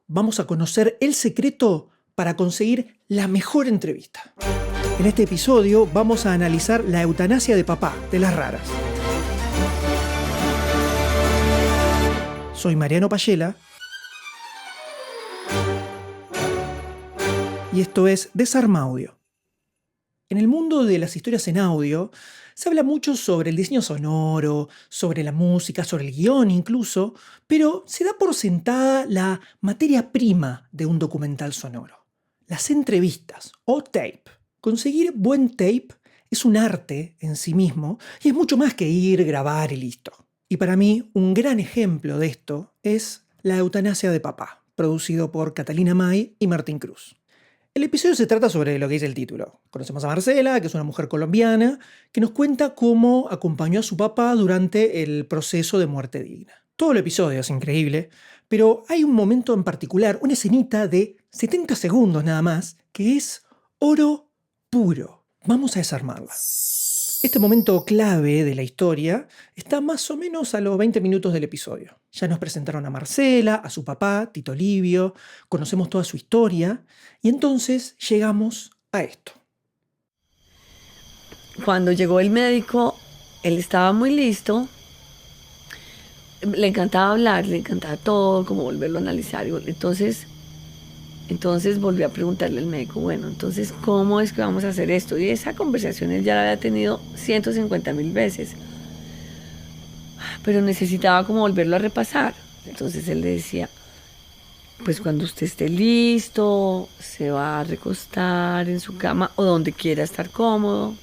vamos a conocer el secreto para conseguir la mejor entrevista. En este episodio vamos a analizar la eutanasia de papá, de las raras. Soy Mariano Payela y esto es Desarma Audio. En el mundo de las historias en audio se habla mucho sobre el diseño sonoro, sobre la música, sobre el guión incluso, pero se da por sentada la materia prima de un documental sonoro, las entrevistas o tape. Conseguir buen tape es un arte en sí mismo y es mucho más que ir, grabar y listo. Y para mí, un gran ejemplo de esto es La eutanasia de papá, producido por Catalina May y Martín Cruz. El episodio se trata sobre lo que dice el título. Conocemos a Marcela, que es una mujer colombiana, que nos cuenta cómo acompañó a su papá durante el proceso de muerte digna. Todo el episodio es increíble, pero hay un momento en particular, una escenita de 70 segundos nada más, que es oro puro. Vamos a desarmarla. Este momento clave de la historia está más o menos a los 20 minutos del episodio. Ya nos presentaron a Marcela, a su papá, Tito Livio, conocemos toda su historia y entonces llegamos a esto. Cuando llegó el médico, él estaba muy listo. Le encantaba hablar, le encantaba todo, como volverlo a analizar. Entonces volví a preguntarle al médico, bueno, entonces, ¿cómo es que vamos a hacer esto? Y esa conversación él ya la había tenido 150.000 veces. Pero necesitaba como volverlo a repasar. Entonces él le decía, pues cuando usted esté listo, se va a recostar en su cama o donde quiera estar cómodo.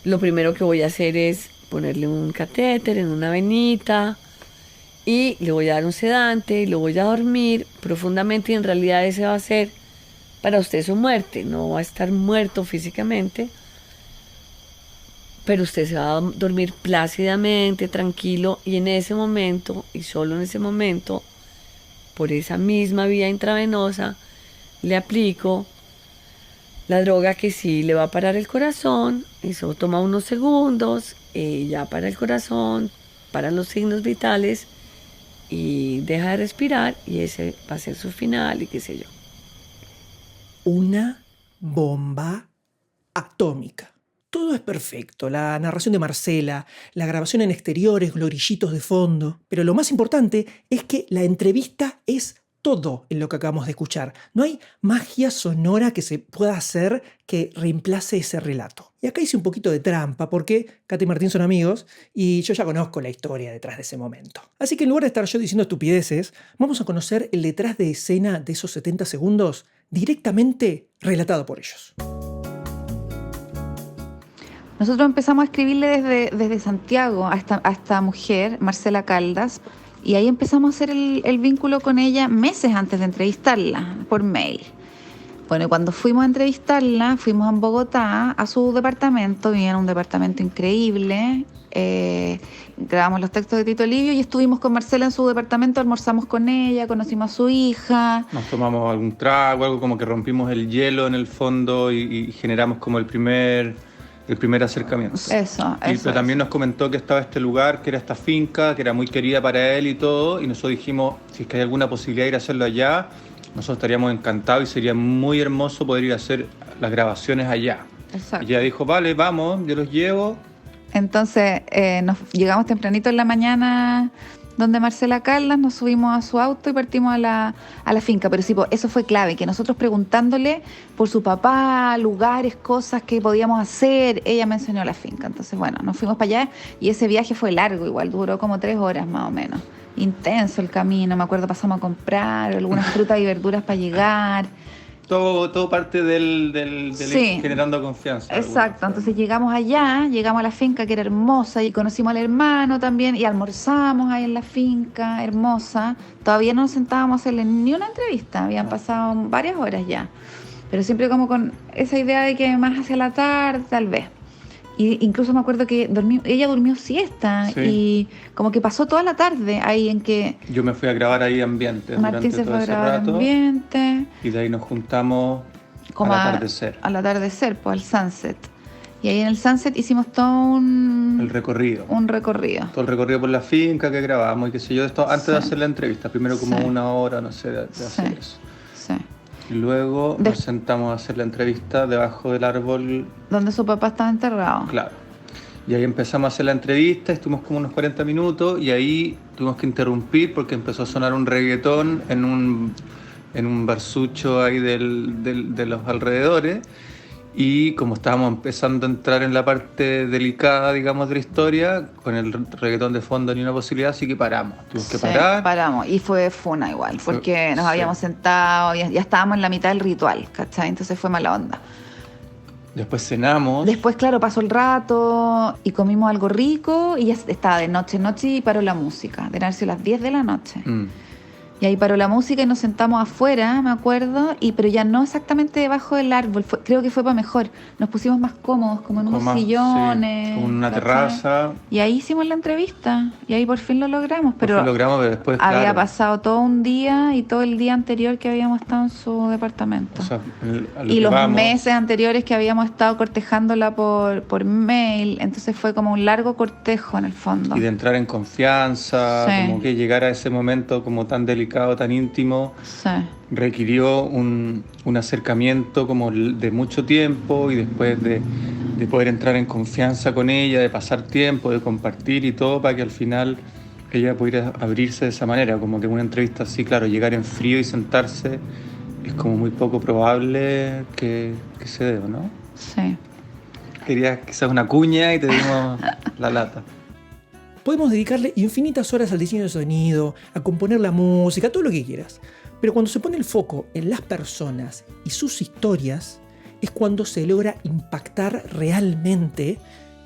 Lo primero que voy a hacer es ponerle un catéter en una venita y le voy a dar un sedante y lo voy a dormir profundamente y en realidad ese va a ser para usted su muerte. No va a estar muerto físicamente, pero usted se va a dormir plácidamente, tranquilo y en ese momento y solo en ese momento, por esa misma vía intravenosa, le aplico la droga que sí le va a parar el corazón. Eso toma unos segundos y ya para el corazón, para los signos vitales y deja de respirar y ese va a ser su final y qué sé yo. Una bomba atómica. Todo es perfecto, la narración de Marcela, la grabación en exteriores, los grillitos de fondo. Pero lo más importante es que la entrevista es todo en lo que acabamos de escuchar. No hay magia sonora que se pueda hacer que reemplace ese relato. Y acá hice un poquito de trampa porque Cata y Martín son amigos y yo ya conozco la historia detrás de ese momento. Así que en lugar de estar yo diciendo estupideces, vamos a conocer el detrás de escena de esos 70 segundos directamente relatado por ellos. Nosotros empezamos a escribirle desde Santiago a esta mujer, Marcela Caldas, y ahí empezamos a hacer el vínculo con ella meses antes de entrevistarla, por mail. Bueno, y cuando fuimos a entrevistarla, fuimos a Bogotá, a su departamento, vivía en un departamento increíble, grabamos los textos de Tito Livio y estuvimos con Marcela en su departamento, almorzamos con ella, conocimos a su hija. Nos tomamos algún trago, algo como que rompimos el hielo en el fondo y generamos como el primer acercamiento. Pero también nos comentó que estaba este lugar, que era esta finca, que era muy querida para él y todo, y nosotros dijimos, si es que hay alguna posibilidad de ir a hacerlo allá, nosotros estaríamos encantados y sería muy hermoso poder ir a hacer las grabaciones allá. Exacto. Y ella dijo, vale, vamos, yo los llevo. Entonces nos llegamos tempranito en la mañana donde Marcela Caldas, nos subimos a su auto y partimos a la finca. Pero sí, eso fue clave, que nosotros preguntándole por su papá, lugares, cosas que podíamos hacer, ella mencionó la finca. Entonces, bueno, nos fuimos para allá y ese viaje fue largo, igual duró como 3 horas más o menos. Intenso el camino, me acuerdo, pasamos a comprar algunas frutas y verduras para llegar. Todo parte del sí, generando confianza. Exacto, entonces llegamos allá, llegamos a la finca que era hermosa y conocimos al hermano también y almorzamos ahí en la finca, hermosa. Todavía no nos sentábamos a hacerle ni una entrevista, habían pasado varias horas ya, pero siempre como con esa idea de que más hacia la tarde tal vez. Y incluso me acuerdo que ella durmió siesta, sí. Y como que pasó toda la tarde ahí en que... Yo me fui a grabar ahí ambiente. Martín se fue a grabar ambiente. Y de ahí nos juntamos como al atardecer. Al atardecer, pues al sunset. Y ahí en el Sunset hicimos todo el recorrido. Un recorrido. Todo el recorrido por la finca que grabamos y qué sé yo, esto antes de hacer la entrevista. Primero como una hora, no sé, de hacer eso. Sí. Y luego nos sentamos a hacer la entrevista debajo del árbol. Donde su papá estaba enterrado. Claro. Y ahí empezamos a hacer la entrevista, estuvimos como unos 40 minutos y ahí tuvimos que interrumpir porque empezó a sonar un reggaetón en un barsucho ahí de los alrededores. Y como estábamos empezando a entrar en la parte delicada, digamos, de la historia, con el reggaetón de fondo ni una posibilidad, así que paramos. Tuvimos que parar. Paramos. Y fue funa igual, porque nos habíamos sentado, ya estábamos en la mitad del ritual, ¿cachai? Entonces fue mala onda. Después cenamos. Después, claro, pasó el rato y comimos algo rico y ya estaba de noche y paró la música. De haber sido las 10 de la noche. Y ahí paró la música y nos sentamos afuera, me acuerdo, pero ya no exactamente debajo del árbol, creo que fue para mejor. Nos pusimos más cómodos, como en unos sillones. Como en una terraza. Y ahí hicimos la entrevista, y ahí por fin lo logramos. Pero después, había pasado todo un día y todo el día anterior que habíamos estado en su departamento. O sea, y los meses anteriores que habíamos estado cortejándola por mail, entonces fue como un largo cortejo en el fondo. Y de entrar en confianza, como que llegar a ese momento como tan delicado, tan íntimo, requirió un acercamiento como de mucho tiempo y después de poder entrar en confianza con ella, de pasar tiempo, de compartir y todo para que al final ella pudiera abrirse de esa manera. Como que una entrevista así, claro, llegar en frío y sentarse es como muy poco probable que se dé, ¿no? Sí. Querías quizás una cuña y te dimos la lata. Podemos dedicarle infinitas horas al diseño de sonido, a componer la música, todo lo que quieras. Pero cuando se pone el foco en las personas y sus historias, es cuando se logra impactar realmente,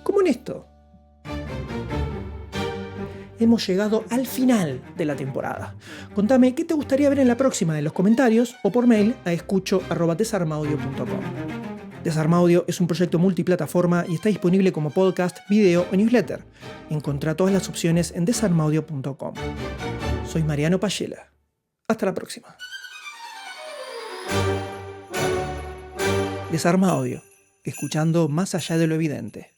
como en esto. Hemos llegado al final de la temporada. Contame qué te gustaría ver en la próxima en los comentarios o por mail a escucho@desarmaudio.com. Desarmaudio es un proyecto multiplataforma y está disponible como podcast, video o newsletter. Encontrá todas las opciones en desarmaudio.com. Soy Mariano Payela. Hasta la próxima. Desarmaudio, escuchando más allá de lo evidente.